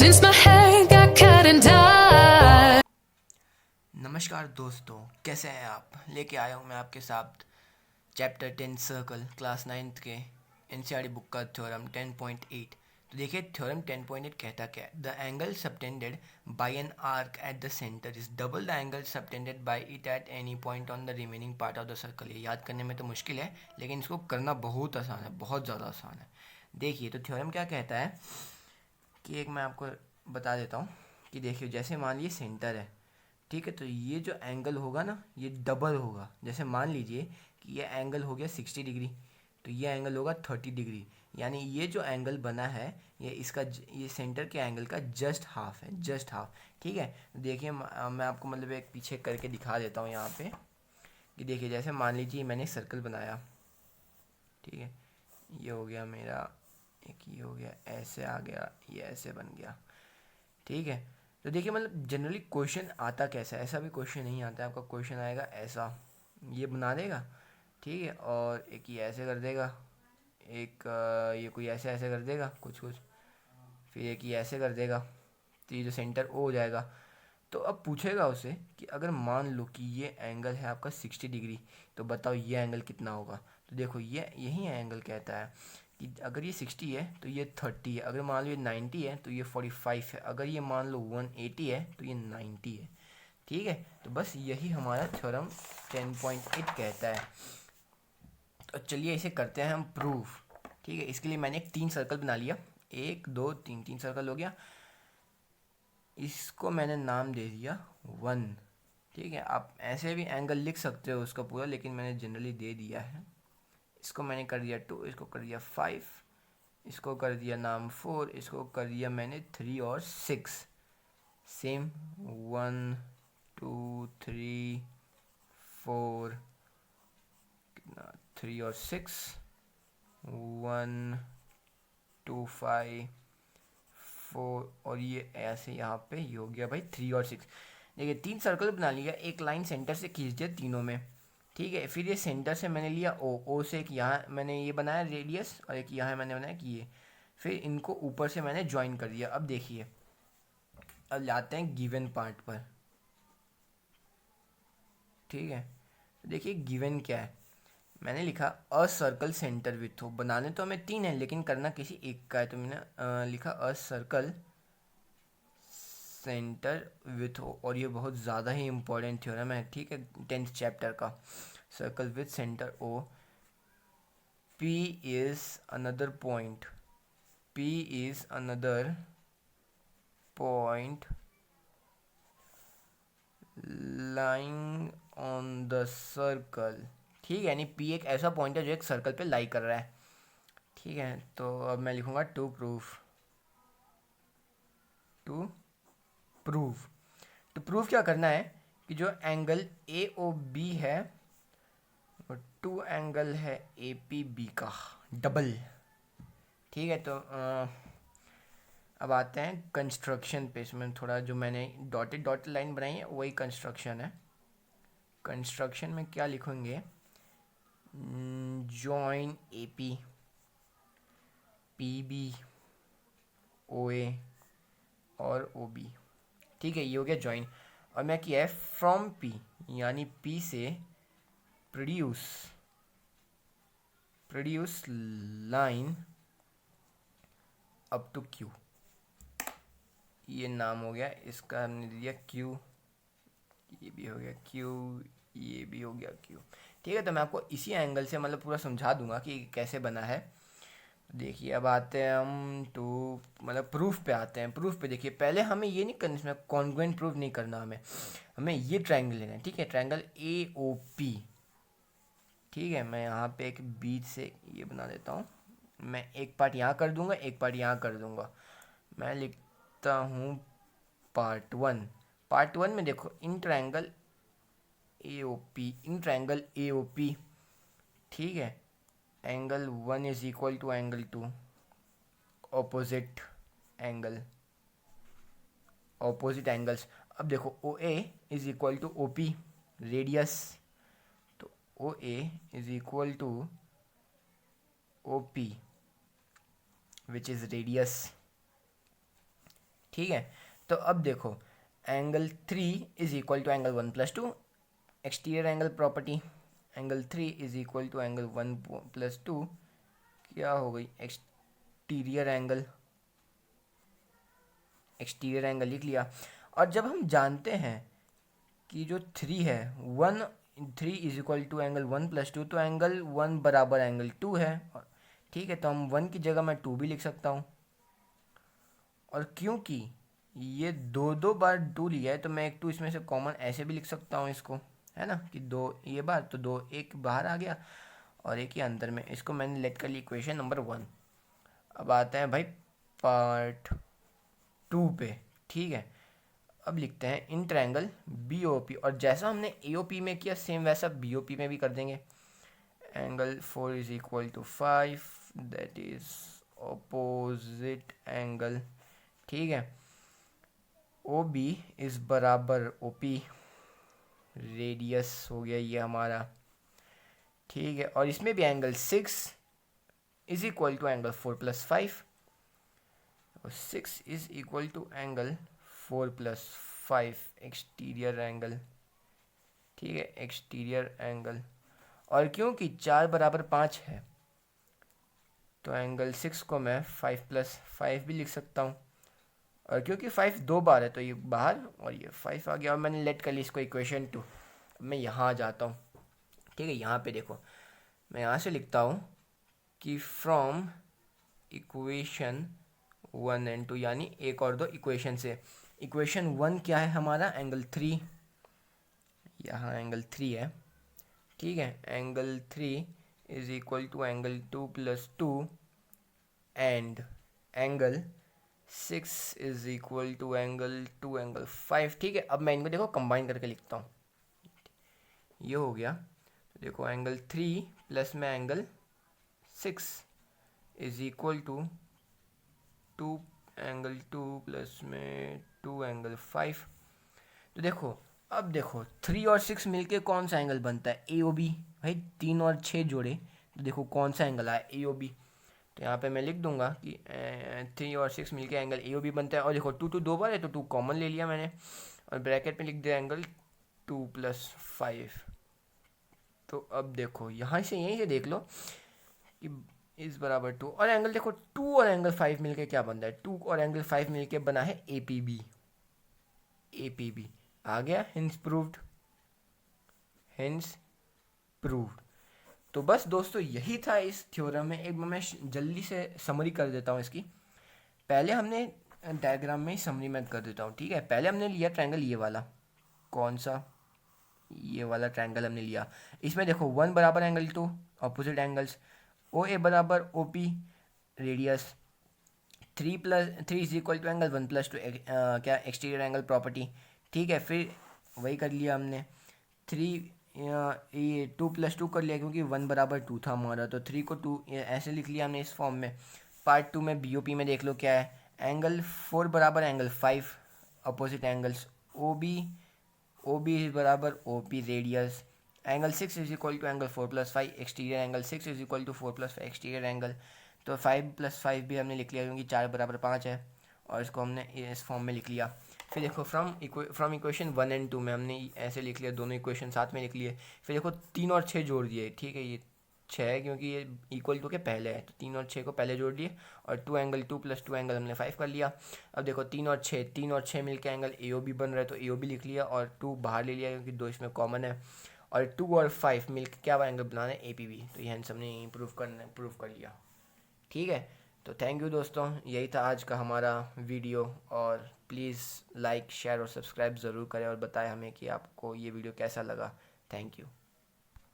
since my hair got cut and dyed. नमस्कार दोस्तों, कैसे हैं आप। लेके आया हूँ मैं आपके साथ चैप्टर 10 सर्कल क्लास 9th के एनसीईआरटी बुक का थ्योरम 10.8। तो देखिए थ्योरम 10.8 कहता क्या है। The angle subtended bye an arc at the centre is double the angle subtended bye it at any point on the remaining part of the circle. ये याद करने में तो मुश्किल है, लेकिन इसको करना बहुत आसान है, बहुत ज़्यादा आसान है। देखिए तो थ्योरम क्या कहता है कि एक मैं आपको बता देता हूँ कि देखिए जैसे मान लीजिए सेंटर है, ठीक है, तो ये जो एंगल होगा ना ये डबल होगा। जैसे मान लीजिए कि ये एंगल हो गया 60 डिग्री, तो ये एंगल होगा 30 डिग्री। यानी ये जो एंगल बना है ये इसका ये सेंटर के एंगल का जस्ट हाफ है, जस्ट हाफ। ठीक है, तो देखिए मैं आपको मतलब एक पीछे करके दिखा देता हूँ यहाँ पे कि देखिए जैसे मान लीजिए मैंने एक सर्कल बनाया, ठीक है, ये हो गया मेरा, एक ये हो गया, ऐसे आ गया, ये ऐसे बन गया, ठीक है। तो देखिए मतलब जनरली क्वेश्चन आता कैसा है, ऐसा भी क्वेश्चन नहीं आता है आपका। क्वेश्चन आएगा ऐसा, ये बना देगा, ठीक है, और एक ये ऐसे कर देगा, एक ये कोई ऐसे ऐसे कर देगा कुछ कुछ, फिर एक ये ऐसे कर देगा, तो ये जो सेंटर ओ हो जाएगा। तो अब पूछेगा उसे कि अगर मान लो कि ये एंगल है आपका 60 डिग्री, तो बताओ ये एंगल कितना होगा। तो देखो ये यही एंगल कहता है कि अगर ये 60 है तो ये 30 है, अगर मान लो ये 90 है तो ये 45 है, अगर ये मान लो 180 है तो ये 90 है। ठीक है, तो बस यही हमारा थ्योरम 10.8 कहता है। तो चलिए इसे करते हैं हम प्रूफ। ठीक है, इसके लिए मैंने एक 3 सर्कल बना लिया, 1 2 3, 3 सर्कल हो गया। इसको मैंने नाम दे दिया 1। ठीक है, आप ऐसे भी एंगल लिख सकते हो उसका पूरा, लेकिन मैंने जनरली दे दिया है। इसको मैंने कर दिया 2, इसको कर दिया 5, इसको कर दिया नाम 4, इसको कर दिया मैंने 3 और 6। सेम 1 2 3 4, कितना 3 और 6, 1 2 5 4, और ये ऐसे यहाँ पे ये हो गया भाई 3 और 6। देखिए 3 सर्कल बना लिया, एक लाइन सेंटर से खींच दिया तीनों में। ठीक है, फिर ये सेंटर से मैंने लिया ओ से एक यहाँ मैंने ये बनाया रेडियस, और एक यहाँ मैंने बनाया कि ये, फिर इनको ऊपर से मैंने ज्वाइन कर दिया। अब देखिए, अब लाते हैं गिवन पार्ट पर। ठीक है, तो देखिए गिवन क्या है, मैंने लिखा अ सर्कल सेंटर विथ हो। बनाने तो हमें 3 है, लेकिन करना किसी एक का है, तो मैंने लिखा अ सर्कल सेंटर विथ हो, और ये बहुत ज़्यादा ही इम्पोर्टेंट थ्योरम है। ठीक है, 10th चैप्टर का। Circle with centre O, P is another point, P is another point lying on the circle। ठीक है, यानी P एक ऐसा पॉइंट है जो एक सर्कल पे लाई कर रहा है। ठीक है, तो अब मैं लिखूंगा टू प्रूफ, टू प्रूफ। तो प्रूफ क्या करना है कि जो एंगल ए ओ बी है और 2 एंगल है ए पी बी का डबल। ठीक है, तो अब आते हैं कंस्ट्रक्शन पे। इसमें थोड़ा जो मैंने डॉटेड डॉटेड लाइन बनाई है वही कंस्ट्रक्शन है। कंस्ट्रक्शन में क्या लिखेंगे, join A P, P B, O A और ओ बी। ठीक है, ये हो गया जॉइन। और मैं किया है फ्रॉम पी, यानी पी से produce, produce line up to Q. ये नाम हो गया, इसका हमने दिया क्यू, ये भी हो गया क्यू, ये भी हो गया क्यू। ठीक है, तो मैं आपको इसी एंगल से मतलब पूरा समझा दूंगा कि कैसे बना है। देखिए अब आते हैं हम टू मतलब प्रूफ पे आते हैं। प्रूफ पे देखिए पहले हमें ये नहीं करना, इसमें कॉन्ग्रुएंट प्रूफ नहीं करना, हमें ये ट्रायंगल लेना है। ठीक है, ट्रायंगल ए ओ पी। ठीक है, मैं यहाँ पे एक बीच से ये बना देता हूँ। मैं एक पार्ट यहाँ कर दूंगा, एक पार्ट यहाँ कर दूंगा। मैं लिखता हूँ पार्ट 1। पार्ट 1 में देखो in triangle A O P, in triangle A O P, ठीक है, angle 1 is equal to angle 2, opposite angle, opposite angles. अब देखो O A is equal to O P radius, तो O A is equal to O P which is radius. ठीक है। तो अब देखो angle 3 is equal to angle 1+2, exterior angle property, angle 3 is equal to angle 1+2 क्या हो गई, exterior angle लिख लिया। और जब हम जानते हैं कि जो 3 है 3 इज इक्वल टू एंगल 1+2, तो एंगल 1 बराबर एंगल 2 है, ठीक है। तो हम 1 की जगह मैं 2 भी लिख सकता हूँ। और क्योंकि ये दो बार 2 लिया है तो मैं एक 2 इसमें से कॉमन ऐसे भी लिख सकता हूँ इसको, है ना, कि 2 ये बार तो 2 एक बाहर आ गया और एक ही अंदर में। इसको मैंने लेट कर ली इक्वेशन नंबर 1। अब आता है भाई पार्ट 2 पे, ठीक है। अब लिखते हैं इन ट्रायंगल BOP, और जैसा हमने AOP में किया सेम वैसा BOP में भी कर देंगे। Angle 4 is equal to 5, that is opposite angle, ठीक है। OB इज बराबर OP, रेडियस हो गया ये हमारा, ठीक है। और इसमें भी angle 6 is equal to angle 4+5, 6 is equal to angle 4+5 exterior angle, ठीक है, एक्सटीरियर एंगल। और क्योंकि 4 बराबर 5 है तो एंगल 6 को मैं 5+5 भी लिख सकता हूँ। और क्योंकि 5 2 बार है तो ये बाहर और ये 5 आ गया, और मैंने लेट कर ली इसको इक्वेशन 2। मैं यहाँ जाता हूँ, ठीक है। यहाँ पे देखो मैं यहाँ से लिखता हूँ कि फ्रॉम इक्वेशन 1 एंड 2, यानी एक और दो इक्वेशन से। इक्वेशन 1 क्या है हमारा, एंगल 3, यहाँ एंगल 3 है, ठीक है। Angle 3 is equal to angle 2+2 and angle 6 is equal to angle 2 angle 5, ठीक है। अब मैं इनको देखो कंबाइन करके लिखता हूँ, ये हो गया। तो देखो एंगल 3 प्लस में angle 6 is equal to 2 angle 2 plus में 2 एंगल 5। तो देखो अब देखो 3 और 6 मिलके कौन सा एंगल बनता है, AOB। भाई 3 और 6 जोड़े तो देखो कौन सा एंगल आया, AOB। तो यहाँ पे मैं लिख दूंगा कि 3 और 6 मिलके एंगल AOB बनता है। और देखो 2 2 बार है तो 2 कॉमन ले लिया मैंने, और ब्रैकेट में लिख दिया एंगल 2+5। तो अब देखो यहाँ से यहीं से देख लो कि इस बराबर 2, और एंगल देखो 2 और एंगल 5 मिलके क्या बनता है, 2 और एंगल 5 मिलके बना है APB। आ गया, हेंस प्रूव्ड। तो बस दोस्तों यही था इस थ्योरम में। एक मैं जल्दी से समरी कर देता हूँ इसकी। पहले हमने डायग्राम में ही समरी मैं कर देता हूँ, ठीक है। पहले हमने लिया ट्रायंगल ये वाला, कौन सा, ये वाला ट्रायंगल हमने लिया। इसमें देखो 1 बराबर एंगल 2, ऑपोजिट एंगल्स, OA बराबर OP, radius, 3 is equal to angle 1+2 क्या, एक्सटीरियर एंगल प्रॉपर्टी, ठीक है। फिर वही कर लिया हमने 3 ये 2+2 कर लिया क्योंकि 1 बराबर 2 था हमारा, तो 3 को 2 ऐसे लिख लिया हमने इस फॉर्म में। पार्ट 2 में BOP में देख लो क्या है, एंगल 4 बराबर एंगल 5, अपोजिट एंगल्स, OB बराबर OP, radius, angle 6 is equal to angle 4+5 exterior angle, 6 is equal to 4+5 exterior angle. तो 5+5 भी हमने लिख लिया क्योंकि 4 बराबर 5 है, और इसको हमने इस फॉर्म में लिख लिया। फिर देखो फ्रॉम इक्वेशन 1 एंड 2 में हमने ऐसे लिख लिया, दोनों इक्वेशन साथ में लिख लिए। फिर देखो 3 और 6 जोड़ दिए, ठीक है। ये 6 है क्योंकि ये इक्वल टू के पहले है, तो 3 और 6 को पहले जोड़ दिए, और 2 एंगल 2 प्लस 2 एंगल हमने 5 कर लिया। अब देखो 3 और 6 मिलकर एंगल AOB बन रहा है, तो AOB लिख लिया, और 2 बाहर ले लिया क्योंकि 2 इसमें कॉमन है, और 2 और 5 मिलकर क्या एंगल बनाना है, APB। तो ये हमने प्रूव कर लिया, ठीक है। तो थैंक यू दोस्तों, यही था आज का हमारा वीडियो। और प्लीज़ लाइक शेयर और सब्सक्राइब ज़रूर करें, और बताएं हमें कि आपको ये वीडियो कैसा लगा। Thank you.